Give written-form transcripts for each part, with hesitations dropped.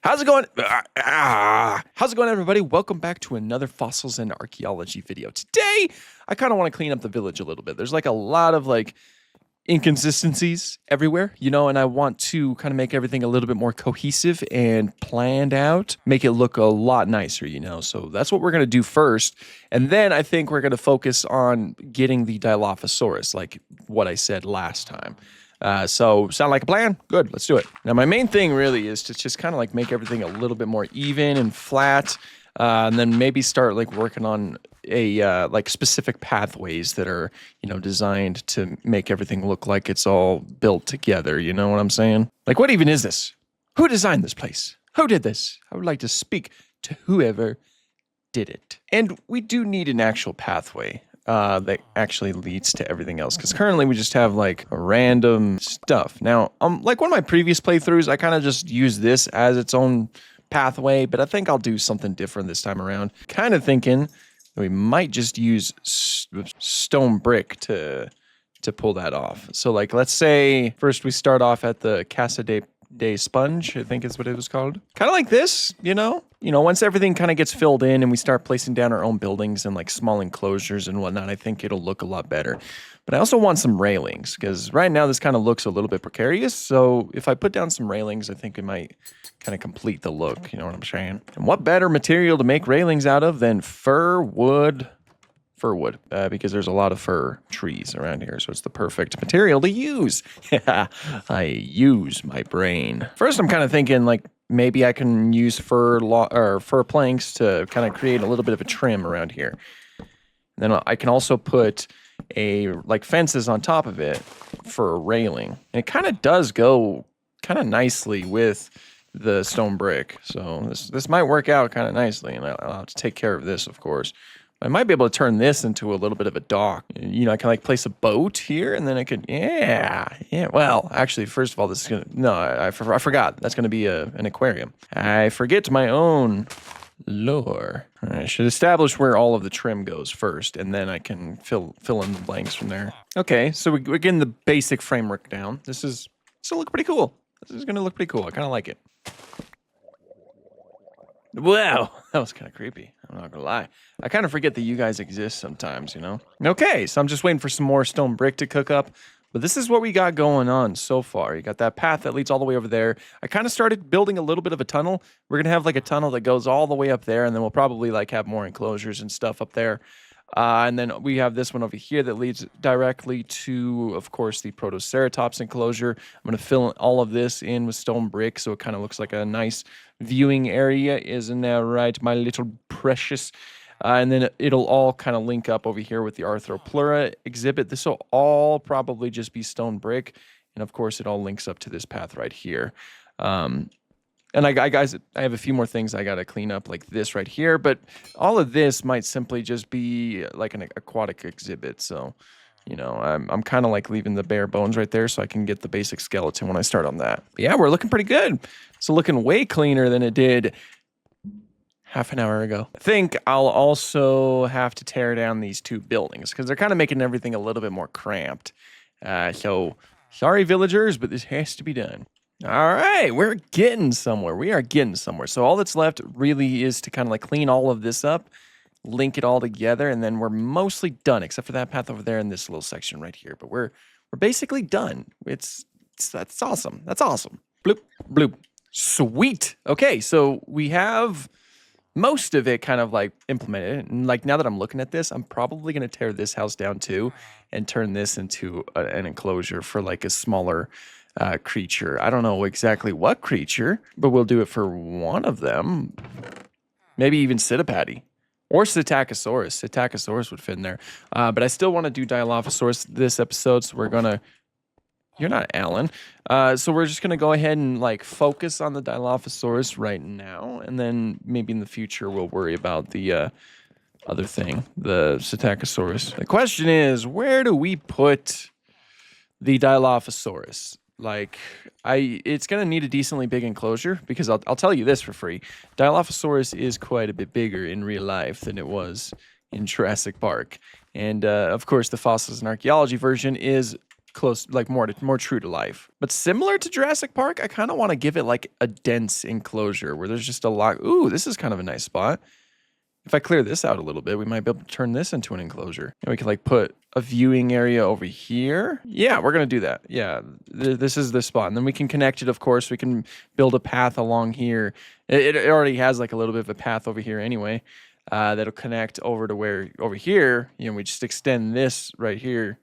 How's it going? How's it going, everybody? Welcome back to another fossils and archaeology video. Today, I kind of want to clean up the village a little bit. There's like a lot of inconsistencies everywhere, and I want to kind of make everything a little bit more cohesive and planned out, make it look a lot nicer, So that's what we're going to do first. And then I think we're going to focus on getting the Dilophosaurus, like what I said last time. So sound like a plan? Good, let's do it. Now, my main thing really is to just kind of make everything a little bit more even and flat, and then maybe start working on a specific pathways that are designed to make everything look like it's all built together. You know what I'm saying? What even is this? Who designed this place? Who did this? I would like to speak to whoever did it. And we do need an actual pathway that actually leads to everything else, because currently we just have random stuff. Now, one of my previous playthroughs, I kind of just used this as its own pathway, but I think I'll do something different this time around. Kind of thinking that we might just use stone brick to pull that off. So let's say first we start off at the Casa de Sponge, I think is what it was called. Kind of like this, once everything kind of gets filled in and we start placing down our own buildings and small enclosures and whatnot, I think it'll look a lot better. But I also want some railings, because right now this kind of looks a little bit precarious. So if I put down some railings, I think it might kind of complete the look. You know what I'm saying? And what better material to make railings out of than fir wood, because there's a lot of fir trees around here, so it's the perfect material to use. I use my brain. First, I'm kind of thinking maybe I can use fir planks to kind of create a little bit of a trim around here. And then I can also put fences on top of it for a railing. And it kind of does go kind of nicely with the stone brick. So this might work out kind of nicely, and I'll have to take care of this, of course. I might be able to turn this into a little bit of a dock. I can place a boat here, and then I could, yeah. Well, actually, first of all, this is gonna, no, I forgot. That's gonna be an aquarium. I forget my own lore. I should establish where all of the trim goes first, and then I can fill in the blanks from there. Okay, so we're getting the basic framework down. This will look pretty cool. This is gonna look pretty cool. I kind of like it. Wow, that was kind of creepy. I'm not gonna lie. I kind of forget that you guys exist sometimes, Okay, so I'm just waiting for some more stone brick to cook up. But this is what we got going on so far. You got that path that leads all the way over there. I kind of started building a little bit of a tunnel. We're gonna have a tunnel that goes all the way up there, and then we'll probably have more enclosures and stuff up there. And then we have this one over here that leads directly to, of course, the Protoceratops enclosure. I'm going to fill all of this in with stone brick, so it kind of looks like a nice viewing area. Isn't that right, my little precious? And then it'll all kind of link up over here with the Arthropleura exhibit. This will all probably just be stone brick. And, of course, it all links up to this path right here. And guys, I have a few more things I got to clean up, like this right here. But all of this might simply just be an aquatic exhibit. So, I'm kind of leaving the bare bones right there so I can get the basic skeleton when I start on that. But yeah, we're looking pretty good. It's looking way cleaner than it did half an hour ago. I think I'll also have to tear down these two buildings because they're kind of making everything a little bit more cramped. So sorry, villagers, but this has to be done. All right, we're getting somewhere. We are getting somewhere. So all that's left really is to kind of clean all of this up, link it all together, and then we're mostly done, except for that path over there in this little section right here. But we're basically done. That's awesome. That's awesome. Bloop, bloop. Sweet. Okay, so we have most of it kind of implemented. And now that I'm looking at this, I'm probably going to tear this house down too and turn this into an enclosure for a smaller creature. I don't know exactly what creature, but we'll do it for one of them. Maybe even Citipati or Psittacosaurus. Psittacosaurus would fit in there. But I still want to do Dilophosaurus this episode, so we're gonna. You're not Alan. So we're just gonna go ahead and focus on the Dilophosaurus right now, and then maybe in the future we'll worry about the other thing, the Psittacosaurus. The question is, where do we put the Dilophosaurus? It's going to need a decently big enclosure, because I'll tell you this for free. Dilophosaurus is quite a bit bigger in real life than it was in Jurassic Park. And, of course, the Fossils and Archaeology version is close, like more true to life. But similar to Jurassic Park, I kind of want to give it like a dense enclosure where there's just a lot. Ooh, this is kind of a nice spot. If I clear this out a little bit, we might be able to turn this into an enclosure. And we can like put a viewing area over here. Yeah, we're going to do that. Yeah, this is the spot. And then we can connect it, of course. We can build a path along here. It already has like a little bit of a path over here anyway. That'll connect over to where, over here, you know, we just extend this right here.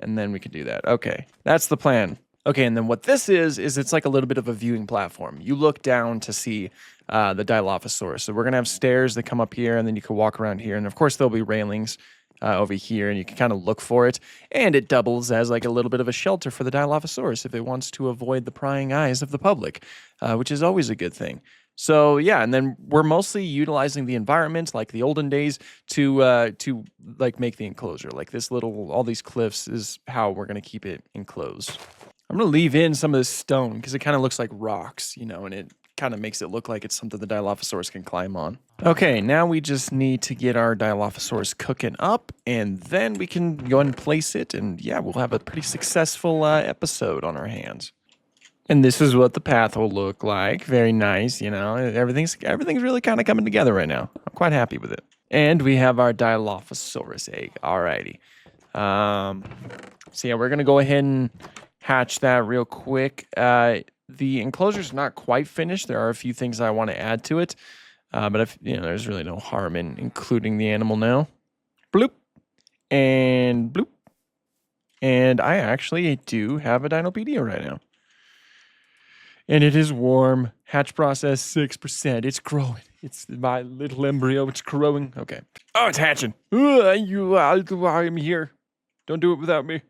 And then we can do that. Okay, that's the plan. Okay, and then what this is it's like a little bit of a viewing platform. You look down to see the Dilophosaurus. So we're going to have stairs that come up here, and then you can walk around here. And, of course, there'll be railings over here, and you can kind of look for it. And it doubles as like a little bit of a shelter for the Dilophosaurus if it wants to avoid the prying eyes of the public, which is always a good thing. So, yeah, and then we're mostly utilizing the environment, like the olden days, to like make the enclosure. Like this little, all these cliffs is how we're going to keep it enclosed. I'm going to leave in some of this stone because it kind of looks like rocks, you know, and it kind of makes it look like it's something the Dilophosaurus can climb on. Okay, now we just need to get our Dilophosaurus cooking up, and then we can go and place it, and yeah, we'll have a pretty successful episode on our hands. And this is what the path will look like. Very nice, you know, everything's really kind of coming together right now. I'm quite happy with it. And we have our Dilophosaurus egg. Alrighty. So yeah, we're going to go ahead and hatch that real quick. The enclosure's not quite finished. There are a few things I want to add to it. But if, you know, there's really no harm in including the animal now. Bloop. And bloop. And I actually do have a Dinopedia right now. And it is warm. Hatch process 6%. It's growing. It's my little embryo. It's growing. Okay. Oh, it's hatching. I'm here. Don't do it without me.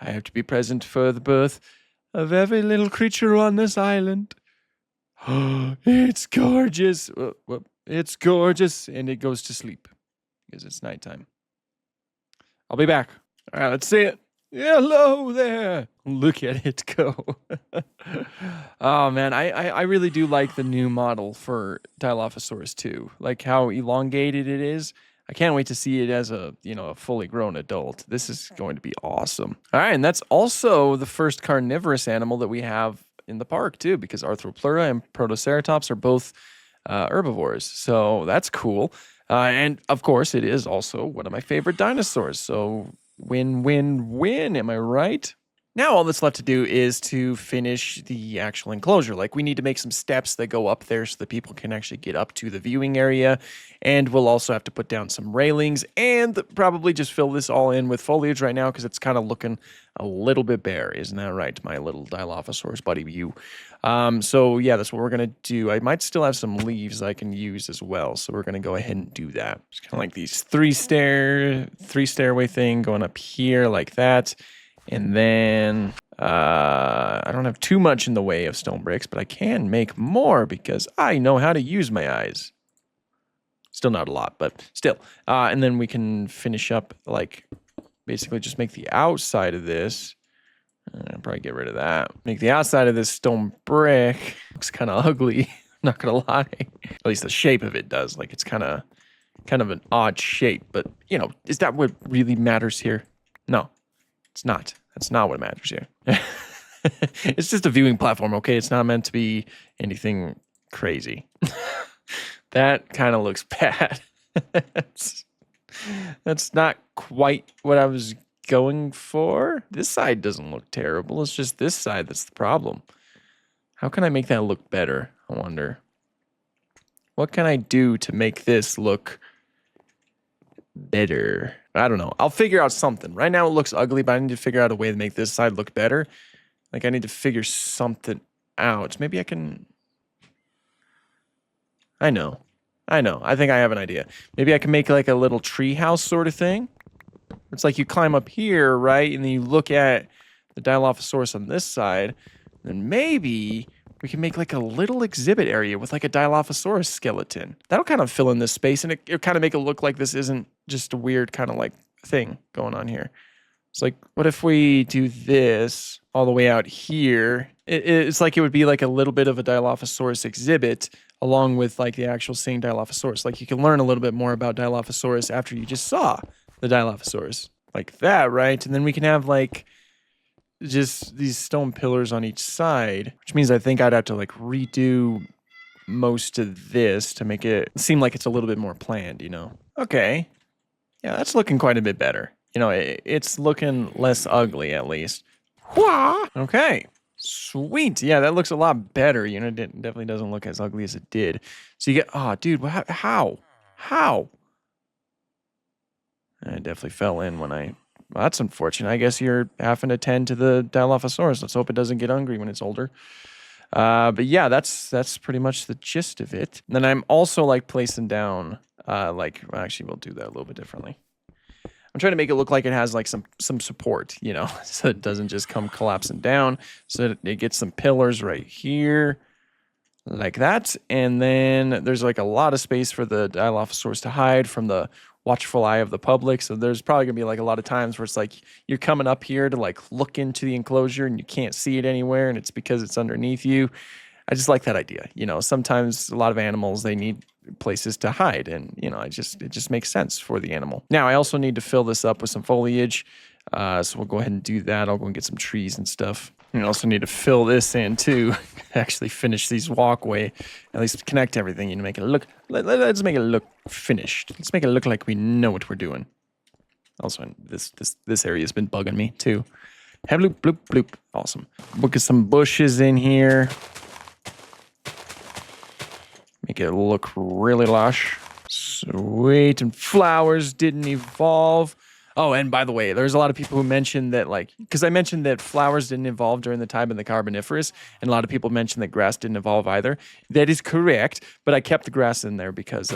I have to be present for the birth of every little creature on this island. It's gorgeous. It's gorgeous. And it goes to sleep because it's nighttime. I'll be back. All right, let's see it. Hello there. Look at it go. Oh, man, I really do like the new model for Dilophosaurus 2. Like how elongated it is. I can't wait to see it as a, you know, a fully grown adult. This is going to be awesome. All right, and that's also the first carnivorous animal that we have in the park, too, because Arthropleura and Protoceratops are both herbivores. So that's cool. And, of course, it is also one of my favorite dinosaurs. So win, win, win. Am I right? Now all that's left to do is to finish the actual enclosure. Like we need to make some steps that go up there so that people can actually get up to the viewing area. And we'll also have to put down some railings and probably just fill this all in with foliage right now because it's kind of looking a little bit bare. Isn't that right, my little Dilophosaurus buddy you? So yeah, that's what we're going to do. I might still have some leaves I can use as well. So we're going to go ahead and do that. It's kind of like these three stairway thing going up here like that. And then I don't have too much in the way of stone bricks, but I can make more because I know how to use my eyes. Still not a lot, but still. And then we can finish up, like, basically just make the outside of this. I'll probably get rid of that. Make the outside of this stone brick. Looks kind of ugly, not going to lie. At least the shape of it does. Like, it's kind of an odd shape. But, you know, is that what really matters here? No. It's not. That's not what matters here. It's just a viewing platform, okay? It's not meant to be anything crazy. That kind of looks bad. That's not quite what I was going for. This side doesn't look terrible. It's just this side that's the problem. How can I make that look better? I wonder. What can I do to make this look better? I don't know. I'll figure out something. Right now it looks ugly, but I need to figure out a way to make this side look better. Like I need to figure something out. Maybe I can... I know. I think I have an idea. Maybe I can make like a little tree house sort of thing. It's like you climb up here, right? And then you look at the Dilophosaurus on this side. Then maybe we can make like a little exhibit area with like a Dilophosaurus skeleton. That'll kind of fill in this space, and it'll kind of make it look like this isn't just a weird kind of like thing going on here. It's like, what if we do this all the way out here? It's like it would be like a little bit of a Dilophosaurus exhibit along with like the actual seeing Dilophosaurus. Like you can learn a little bit more about Dilophosaurus after you just saw the Dilophosaurus. like that, right? And then we can have like just these stone pillars on each side, which means I think I'd have to like redo most of this to make it seem like it's a little bit more planned, you know? Okay. Yeah, that's looking quite a bit better. You know, it's looking less ugly at least. Okay. Sweet. Yeah, that looks a lot better. You know, it definitely doesn't look as ugly as it did. So you get, oh, dude, how? How? I definitely fell in when well, that's unfortunate. I guess you're having to tend to the Dilophosaurus. Let's hope it doesn't get hungry when it's older. But yeah, that's pretty much the gist of it. And then I'm also like placing down, actually we'll do that a little bit differently. I'm trying to make it look like it has like some support, you know, so it doesn't just come collapsing down. So it gets some pillars right here, like that. And then there's like a lot of space for the Dilophosaurus to hide from the watchful eye of the public. So there's probably gonna be like a lot of times where it's like you're coming up here to like look into the enclosure and you can't see it anywhere, and it's because it's underneath you. I just like that idea. You know, sometimes a lot of animals, they need places to hide, and you know, it just makes sense for the animal. Now I also need to fill this up with some foliage. So we'll go ahead and do that. I'll go and get some trees and stuff. And I also need to fill this in too. Actually finish these walkway, at least connect everything, you know, make it look, let's make it look finished. Let's make it look like we know what we're doing. Also, this area has been bugging me too. Have bloop, bloop, bloop. Awesome. Look at some bushes in here. Make it look really lush. Sweet. And flowers didn't evolve. Oh, and by the way, there's a lot of people who mentioned that, like, because I mentioned that flowers didn't evolve during the time of the Carboniferous, and a lot of people mentioned that grass didn't evolve either. That is correct, but I kept the grass in there because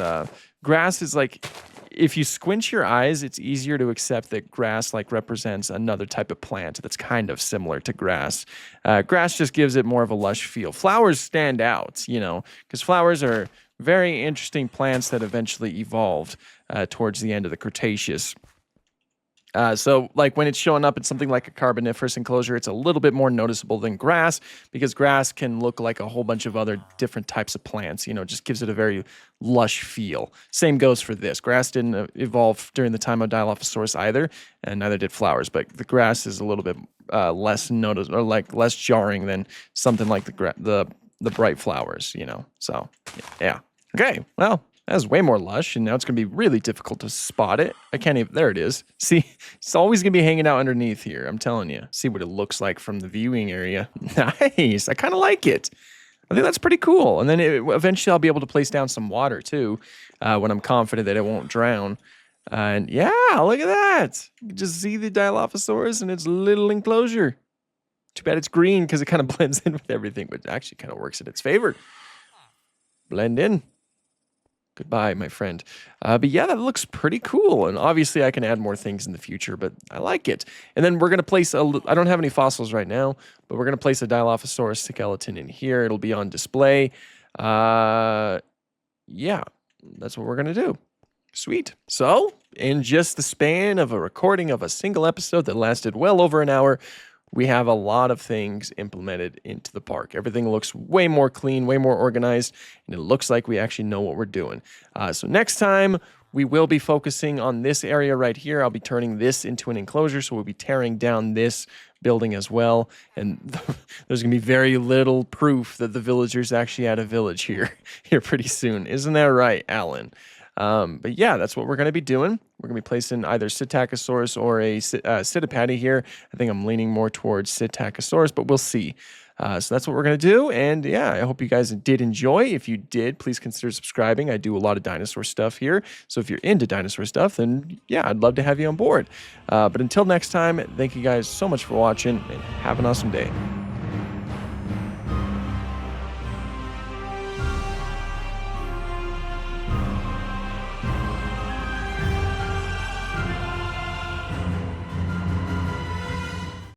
grass is like, if you squint your eyes, it's easier to accept that grass like represents another type of plant that's kind of similar to grass. Grass just gives it more of a lush feel. Flowers stand out, you know, because flowers are very interesting plants that eventually evolved towards the end of the Cretaceous. So like when it's showing up in something like a Carboniferous enclosure, it's a little bit more noticeable than grass, because grass can look like a whole bunch of other different types of plants, you know, just gives it a very lush feel. Same goes for this. Grass didn't evolve during the time of Dilophosaurus either, and neither did flowers, but the grass is a little bit less noticeable, or like less jarring than something like the bright flowers, you know. So yeah. Okay, well, that was way more lush, and now it's going to be really difficult to spot it. I can't even, there it is. See, it's always going to be hanging out underneath here, I'm telling you. See what it looks like from the viewing area. Nice, I kind of like it. I think that's pretty cool. And then eventually I'll be able to place down some water too, when I'm confident that it won't drown. And yeah, look at that. You can just see the Dilophosaurus in its little enclosure. Too bad it's green because it kind of blends in with everything, but it actually kind of works in its favor. Blend in. Goodbye, my friend. But yeah, that looks pretty cool. And obviously I can add more things in the future, but I like it. And then we're going to place I don't have any fossils right now, but we're going to place a Dilophosaurus skeleton in here. It'll be on display. Yeah, that's what we're going to do. Sweet. So in just the span of a recording of a single episode that lasted well over an hour, we have a lot of things implemented into the park. Everything looks way more clean, way more organized, and it looks like we actually know what we're doing. So next time, we will be focusing on this area right here. I'll be turning this into an enclosure, so we'll be tearing down this building as well. And there's going to be very little proof that the villagers actually had a village here pretty soon. Isn't that right, Alan? But yeah, that's what we're going to be doing. We're going to be placing either Psittacosaurus or a Psittipati here. I think I'm leaning more towards Psittacosaurus, but we'll see. So that's what we're going to do. And yeah, I hope you guys did enjoy. If you did, please consider subscribing. I do a lot of dinosaur stuff here. So if you're into dinosaur stuff, then yeah, I'd love to have you on board. But until next time, thank you guys so much for watching, and have an awesome day.